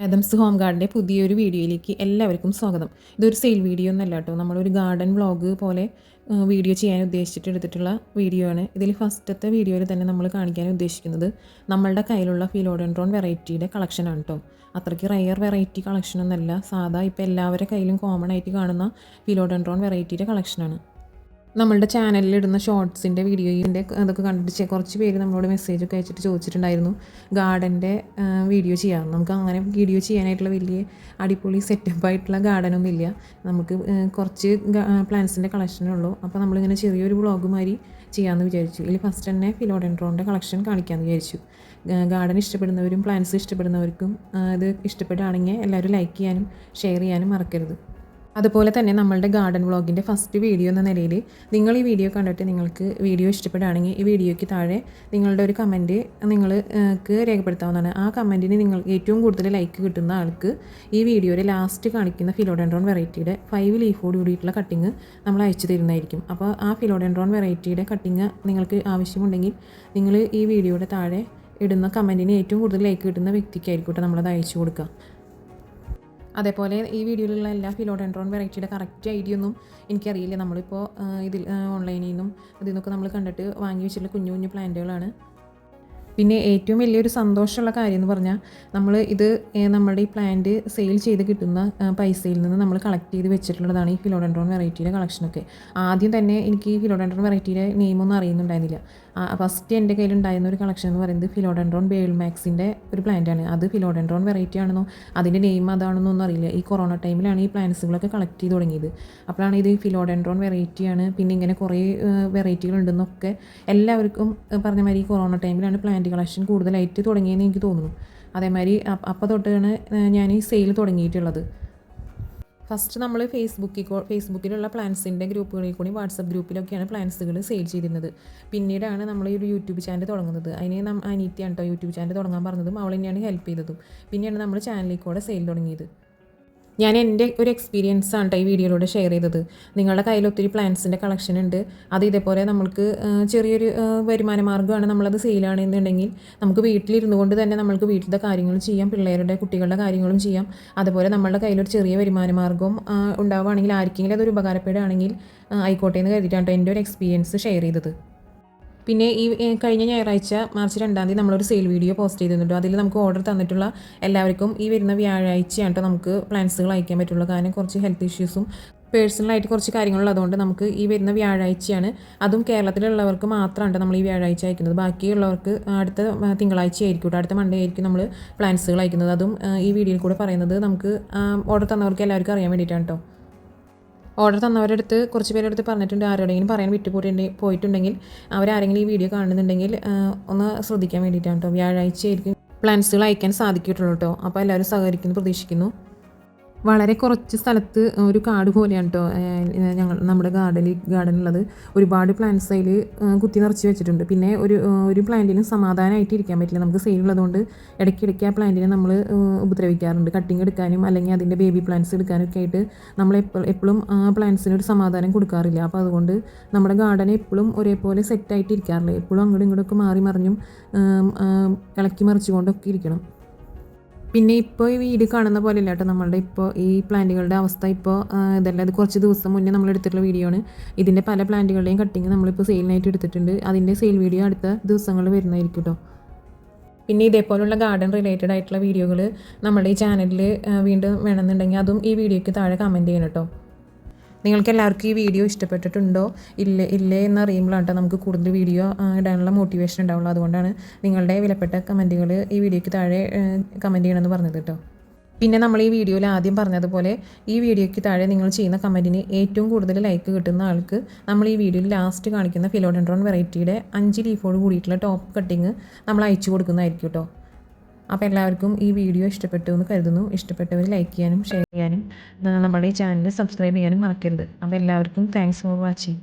Adams home ഗാർഡൻ്റെ പുതിയൊരു വീഡിയോയിലേക്ക് എല്ലാവർക്കും സ്വാഗതം. ഇതൊരു സെയിൽ വീഡിയോ ഒന്നല്ല കേട്ടോ, നമ്മളൊരു ഗാർഡൻ വ്ളോഗ് പോലെ വീഡിയോ ചെയ്യാൻ ഉദ്ദേശിച്ചിട്ട് എടുത്തിട്ടുള്ള വീഡിയോ ആണ്. ഇതിൽ ഫസ്റ്റത്തെ വീഡിയോയിൽ തന്നെ നമ്മൾ കാണിക്കാൻ ഉദ്ദേശിക്കുന്നത് നമ്മളുടെ കയ്യിലുള്ള ഫിലോഡെൻഡ്രോൺ വെറൈറ്റിയുടെ കളക്ഷനാണ് കേട്ടോ. അത്രയ്ക്ക് റയർ വെറൈറ്റി കളക്ഷനൊന്നല്ല, സാധാ ഇപ്പോൾ എല്ലാവരുടെ കയ്യിലും കോമൺ ആയിട്ട് കാണുന്ന ഫിലോഡെൻഡ്രോൺ വെറൈറ്റിയുടെ കളക്ഷനാണ്. നമ്മളുടെ ചാനലിൽ ഇടുന്ന ഷോർട്സിൻ്റെ വീഡിയോയിൻ്റെ അതൊക്കെ കണ്ടിട്ട് കുറച്ച് പേര് നമ്മളോട് മെസ്സേജൊക്കെ അയച്ചിട്ട് ചോദിച്ചിട്ടുണ്ടായിരുന്നു ഗാർഡൻ്റെ വീഡിയോ ചെയ്യാം. നമുക്ക് അങ്ങനെ വീഡിയോ ചെയ്യാനായിട്ടുള്ള വലിയ അടിപൊളി സെറ്റപ്പായിട്ടുള്ള ഗാർഡനൊന്നും ഇല്ല. നമുക്ക് കുറച്ച് പ്ലാന്റ്സിൻ്റെ കളക്ഷനുള്ളൂ. അപ്പോൾ നമ്മളിങ്ങനെ ചെറിയൊരു വ്ളോഗ് മാതിരി ചെയ്യാമെന്ന് വിചാരിച്ചു. ഇതിൽ ഫസ്റ്റ് തന്നെ ഫിലോഡെൻഡ്രോണിൻ്റെ കളക്ഷൻ കാണിക്കാമെന്ന് വിചാരിച്ചു. ഗാർഡൻ ഇഷ്ടപ്പെടുന്നവരും പ്ലാന്റ്സ് ഇഷ്ടപ്പെടുന്നവർക്കും ഇത് ഇഷ്ടപ്പെടുകയാണെങ്കിൽ എല്ലാവരും ലൈക്ക് ചെയ്യാനും ഷെയർ ചെയ്യാനും മറക്കരുത്. അതുപോലെ തന്നെ നമ്മളുടെ ഗാർഡൻ വ്ളോഗിൻ്റെ ഫസ്റ്റ് വീഡിയോ എന്ന നിലയിൽ നിങ്ങൾ ഈ വീഡിയോ കണ്ടിട്ട് നിങ്ങൾക്ക് വീഡിയോ ഇഷ്ടപ്പെടുകയാണെങ്കിൽ ഈ വീഡിയോയ്ക്ക് താഴെ നിങ്ങളുടെ ഒരു കമൻറ്റ് നിങ്ങൾക്ക് രേഖപ്പെടുത്താവുന്നതാണ്. ആ കമൻറ്റിന് നിങ്ങൾ ഏറ്റവും കൂടുതൽ ലൈക്ക് കിട്ടുന്ന ആൾക്ക് ഈ വീഡിയോയുടെ ലാസ്റ്റ് കാണിക്കുന്ന ഫിലോഡെൻഡ്രോൺ വെറൈറ്റിയുടെ 5 ലീഫോട് കൂടിയിട്ടുള്ള കട്ടിങ് നമ്മൾ അയച്ചു തരുന്നതായിരിക്കും. അപ്പോൾ ആ ഫിലോഡെൻഡ്രോൺ വെറൈറ്റിയുടെ കട്ടിങ് നിങ്ങൾക്ക് ആവശ്യമുണ്ടെങ്കിൽ നിങ്ങൾ ഈ വീഡിയോയുടെ താഴെ ഇടുന്ന കമൻറ്റിന് ഏറ്റവും കൂടുതൽ ലൈക്ക് കിട്ടുന്ന വ്യക്തിക്കായിരിക്കും നമ്മളത് അയച്ചു കൊടുക്കുക. അതേപോലെ ഈ വീഡിയോയിലുള്ള എല്ലാ ഫിലോഡെൻഡ്രോൺ വെറൈറ്റിയുടെ കറക്റ്റ് ഐഡിയ ഒന്നും എനിക്കറിയില്ല. നമ്മളിപ്പോൾ ഇതിൽ ഓൺലൈനിൽ നിന്നും ഇതിൽ നിന്നൊക്കെ നമ്മൾ കണ്ടിട്ട് വാങ്ങി വെച്ചിട്ടുള്ള കുഞ്ഞു കുഞ്ഞു പ്ലാന്റുകളാണ്. പിന്നെ ഏറ്റവും വലിയൊരു സന്തോഷമുള്ള കാര്യം എന്ന് പറഞ്ഞാൽ നമ്മൾ ഇത് നമ്മുടെ ഈ പ്ലാന്റ് സെയിൽ ചെയ്ത് കിട്ടുന്ന പൈസയിൽ നിന്ന് നമ്മൾ കളക്ട് ചെയ്ത് വെച്ചിട്ടുള്ളതാണ് ഈ ഫിലോഡെൻഡ്രോൺ വെറൈറ്റിയുടെ കളക്ഷനൊക്കെ. ആദ്യം തന്നെ എനിക്ക് ഈ ഫിലോഡെൻഡ്രോൺ വെറൈറ്റിയുടെ നെയിമൊന്നും അറിയുന്നുണ്ടായിരുന്നില്ല. ഫസ്റ്റ് എൻ്റെ കയ്യിലുണ്ടായിരുന്ന ഒരു കളക്ഷൻ എന്ന് പറയുന്നത് ഫിലോഡെൻഡ്രോൺ ബേൾമാക്സിൻ്റെ ഒരു പ്ലാന്റാണ്. അത് ഫിലോഡെൻഡ്രോൺ വെറൈറ്റി ആണെന്നോ അതിൻ്റെ നെയിം അതാണെന്നോ ഒന്നും അറിയില്ല. ഈ കൊറോണ ടൈമിലാണ് ഈ പ്ലാന്റ്സുകളൊക്കെ കളക്ട് ചെയ്ത് തുടങ്ങിയത്. അപ്പോഴാണ് ഇത് ഫിലോഡെൻഡ്രോൺ വെറൈറ്റിയാണ്, പിന്നെ ഇങ്ങനെ കുറേ വെറൈറ്റികളുണ്ടെന്നൊക്കെ എല്ലാവർക്കും പറഞ്ഞ മാതിരി ഈ കൊറോണ ടൈമിലാണ് പ്ലാന്റ് കളക്ഷൻ കൂടുതലായിട്ട് തുടങ്ങിയെന്ന് എനിക്ക് തോന്നുന്നു. അതേമാതിരി അപ്പോൾ തൊട്ടാണ് ഞാൻ ഈ സെയിൽ തുടങ്ങിയിട്ടുള്ളത്. ഫസ്റ്റ് നമ്മൾ ഫേസ്ബുക്കിലുള്ള പ്ലാന്റ്സിൻ്റെ ഗ്രൂപ്പുകളിൽ കൂടി വാട്സപ്പ് ഗ്രൂപ്പിലൊക്കെയാണ് പ്ലാന്റ്സുകൾ സെയിൽ ചെയ്തിരുന്നത്. പിന്നീടാണ് നമ്മൾ ഈ ഒരു യൂട്യൂബ് ചാനൽ തുടങ്ങുന്നത്. അതിന് അനീറ്റയാണ് കേട്ടോ യൂട്യൂബ് ചാനൽ തുടങ്ങാൻ പറഞ്ഞതും അവൾ തന്നെയാണ് ഹെൽപ്പ് ചെയ്തതും. പിന്നെയാണ് നമ്മൾ ചാനലിൽ കൂടെ സെയിൽ തുടങ്ങിയത്. ഞാൻ എൻ്റെ ഒരു എക്സ്പീരിയൻസ് ആണ് കേട്ടോ ഈ വീഡിയോയിലൂടെ ഷെയർ ചെയ്തത്. നിങ്ങളുടെ കയ്യിൽ ഒത്തിരി പ്ലാന്റ്സിൻ്റെ കളക്ഷൻ ഉണ്ട്, അത് ഇതേപോലെ നമ്മൾക്ക് ചെറിയൊരു വരുമാന മാർഗ്ഗമാണ്, നമ്മളത് സെയിലാണെന്നുണ്ടെങ്കിൽ നമുക്ക് വീട്ടിലിരുന്നു കൊണ്ട് തന്നെ നമ്മൾക്ക് വീട്ടിലത്തെ കാര്യങ്ങൾ ചെയ്യാം, പിള്ളേരുടെ കുട്ടികളുടെ കാര്യങ്ങളും ചെയ്യാം. അതുപോലെ നമ്മളുടെ കയ്യിലൊരു ചെറിയ വരുമാന മാർഗ്ഗം ഉണ്ടാവുകയാണെങ്കിൽ ആർക്കെങ്കിലും അതൊരു ഉപകാരപ്പെടുകയാണെങ്കിൽ ആയിക്കോട്ടെ എന്ന് കരുതിയിട്ടാണ് എൻ്റെ ഒരു എക്സ്പീരിയൻസ് ഷെയർ ചെയ്തത്. പിന്നെ ഈ കഴിഞ്ഞ ഞായറാഴ്ച മാർച്ച് 2-ാം തീയതി നമ്മളൊരു സെയിൽ വീഡിയോ പോസ്റ്റ് ചെയ്തിട്ടുണ്ട്. അതിൽ നമുക്ക് ഓർഡർ തന്നിട്ടുള്ള എല്ലാവർക്കും ഈ വരുന്ന വ്യാഴാഴ്ചയാണ് കേട്ടോ നമുക്ക് പ്ലാന്റ്സുകൾ അയക്കാൻ പറ്റുള്ളൂ. കാരണം കുറച്ച് ഹെൽത്ത് ഇഷ്യൂസും പേഴ്സണലായിട്ട് കുറച്ച് കാര്യങ്ങളുള്ളതുകൊണ്ട് നമുക്ക് ഈ വരുന്ന വ്യാഴാഴ്ചയാണ്. അതും കേരളത്തിലുള്ളവർക്ക് മാത്രമാണ് നമ്മൾ ഈ വ്യാഴാഴ്ച അയക്കുന്നത്. ബാക്കിയുള്ളവർക്ക് അടുത്ത തിങ്കളാഴ്ച ആയിരിക്കും കേട്ടോ, അടുത്ത മൺഡേ ആയിരിക്കും നമ്മൾ പ്ലാന്റ്സുകൾ അയക്കുന്നത്. അതും ഈ വീഡിയോയിൽ കൂടെ പറയുന്നത് നമുക്ക് ഓർഡർ തന്നവർക്ക് എല്ലാവർക്കും അറിയാൻ വേണ്ടിയിട്ടാണ് കേട്ടോ. ഓർഡർ തന്നവരടുത്ത് കുറച്ച് പേരെടുത്ത് പറഞ്ഞിട്ടുണ്ട്, ആരോടെങ്കിലും പറയാൻ പോയിട്ടുണ്ടെങ്കിൽ അവരാരെങ്കിലും ഈ വീഡിയോ കാണുന്നുണ്ടെങ്കിൽ ഒന്ന് ശ്രദ്ധിക്കാൻ വേണ്ടിയിട്ടാണ് കേട്ടോ. വ്യാഴാഴ്ച ആയിരിക്കും പ്ലാന്റ്സുകൾ അയക്കാൻ സാധിക്കിട്ടുള്ളൂ കേട്ടോ. അപ്പോൾ എല്ലാവരും സഹകരിക്കുന്നു പ്രതീക്ഷിക്കുന്നു. വളരെ കുറച്ച് സ്ഥലത്ത് ഒരു കാട് പോലെയാണ് കേട്ടോ നമ്മുടെ ഗാർഡനുള്ളത്. ഒരുപാട് പ്ലാന്റ്സ് അതിൽ കുത്തി നിറച്ച് വെച്ചിട്ടുണ്ട്. പിന്നെ ഒരു പ്ലാന്റിന് സമാധാനമായിട്ട് ഇരിക്കാൻ പറ്റില്ല. നമുക്ക് സെയിലുള്ളതുകൊണ്ട് ഇടയ്ക്കിടയ്ക്ക് ആ പ്ലാന്റിനെ നമ്മൾ ഉപദ്രവിക്കാറുണ്ട്. കട്ടിങ് എടുക്കാനും അല്ലെങ്കിൽ അതിൻ്റെ ബേബി പ്ലാന്റ്സ് എടുക്കാനും ഒക്കെ ആയിട്ട് നമ്മൾ എപ്പോഴും ആ പ്ലാന്റ്സിന് ഒരു സമാധാനം കൊടുക്കാറില്ല. അപ്പോൾ അതുകൊണ്ട് നമ്മുടെ ഗാർഡൻ എപ്പോഴും ഒരേപോലെ സെറ്റായിട്ട് ഇരിക്കാറില്ല. എപ്പോഴും അങ്ങോട്ടും ഇങ്ങോട്ടൊക്കെ മാറി മറിഞ്ഞും ഇളക്കി മറിച്ചുകൊണ്ടൊക്കെ ഇരിക്കണം. പിന്നെ ഇപ്പോൾ ഈ വീഡിയോ കാണുന്ന പോലെ ഇല്ല കേട്ടോ നമ്മളുടെ ഇപ്പോൾ ഈ പ്ലാന്റുകളുടെ അവസ്ഥ. ഇപ്പോൾ ഇതല്ല, ഇത് കുറച്ച് ദിവസം മുന്നേ നമ്മൾ എടുത്തിട്ടുള്ള വീഡിയോ ആണ്. ഇതിൻ്റെ പല പ്ലാന്റുകളുടെയും കട്ടിങ് നമ്മളിപ്പോൾ സെയിലിനായിട്ട് എടുത്തിട്ടുണ്ട്. അതിൻ്റെ സെയിൽ വീഡിയോ അടുത്ത ദിവസങ്ങളിൽ വരുന്നതായിരിക്കും കേട്ടോ. പിന്നെ ഇതേപോലുള്ള ഗാർഡൻ റിലേറ്റഡ് ആയിട്ടുള്ള വീഡിയോകൾ നമ്മുടെ ഈ ചാനലിൽ വീണ്ടും വേണമെന്നുണ്ടെങ്കിൽ അതും ഈ വീഡിയോയ്ക്ക് താഴെ കമൻറ്റ് ചെയ്യണം കേട്ടോ. നിങ്ങൾക്ക് എല്ലാവർക്കും ഈ വീഡിയോ ഇഷ്ടപ്പെട്ടിട്ടുണ്ടോ ഇല്ലേ എന്നറിയുമ്പോഴാണ് കേട്ടോ നമുക്ക് കൂടുതൽ വീഡിയോ ഇടാനുള്ള മോട്ടിവേഷൻ ഉണ്ടാവുള്ളൂ. അതുകൊണ്ടാണ് നിങ്ങളുടെ വിലപ്പെട്ട കമൻറ്റുകൾ ഈ വീഡിയോയ്ക്ക് താഴെ കമൻറ്റ് ചെയ്യണമെന്ന് പറഞ്ഞത് കേട്ടോ. പിന്നെ നമ്മൾ ഈ വീഡിയോയിൽ ആദ്യം പറഞ്ഞതുപോലെ ഈ വീഡിയോയ്ക്ക് താഴെ നിങ്ങൾ ചെയ്യുന്ന കമൻറ്റിന് ഏറ്റവും കൂടുതൽ ലൈക്ക് കിട്ടുന്ന ആൾക്ക് നമ്മൾ ഈ വീഡിയോയിൽ ലാസ്റ്റ് കാണിക്കുന്ന ഫിലോഡെൻഡ്രോൺ വെറൈറ്റിയുടെ 5 ലീഫോട് കൂടിയിട്ടുള്ള ടോപ്പ് കട്ടിങ് നമ്മൾ അയച്ചു കൊടുക്കുന്നതായിരിക്കും കേട്ടോ. അപ്പോൾ എല്ലാവർക്കും ഈ വീഡിയോ ഇഷ്ടപ്പെട്ടു എന്ന് കരുതുന്നു. ഇഷ്ടപ്പെട്ടവർ ലൈക്ക് ചെയ്യാനും ഷെയർ ചെയ്യാനും നമ്മുടെ ഈ ചാനൽ സബ്സ്ക്രൈബ് ചെയ്യാനും മറക്കരുത്. അപ്പോൾ എല്ലാവർക്കും താങ്ക്സ് ഫോർ വാച്ചിങ്.